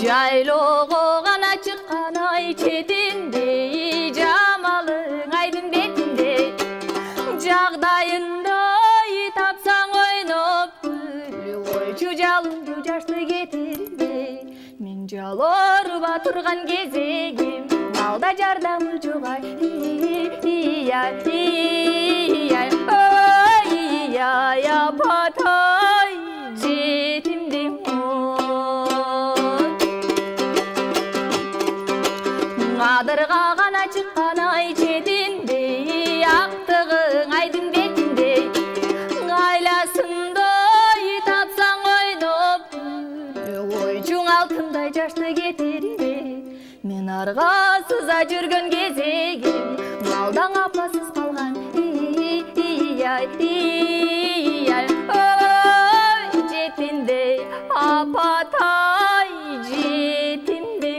Жайлоого гана чыккан ай четинде, жамалың айдын бетинде. Жагдайында тапсаң ойноп күл, ойчу жалынды жашты кетирде. Мен жалорба турган кезегим, алда жардамы жок ай. Ой, апатай жетимдим. Адырга гана чыккан ай четинде, актыгың айдын бетинде. Айласында тапсаң ойноп күл, ойчуң алтындай жашты кетирде. Мен аргасыза жүргөн кезегим, малдаң апасыз калган. Ой, жетинде, апатай жетинде.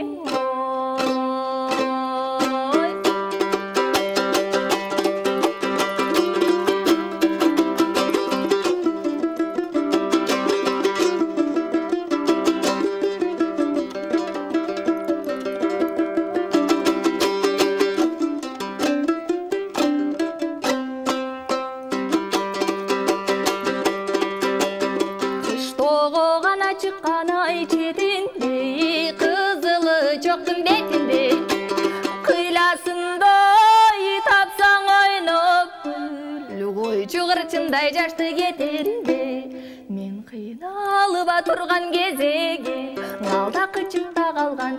Чыккан ай четинде, кызылы жоктун бетинде. Кыйласында тапсаң ойноп күл, ойчу кырчындай жашты кетирде. Мен кыйналып турган кезегим, алда кычыкта калган.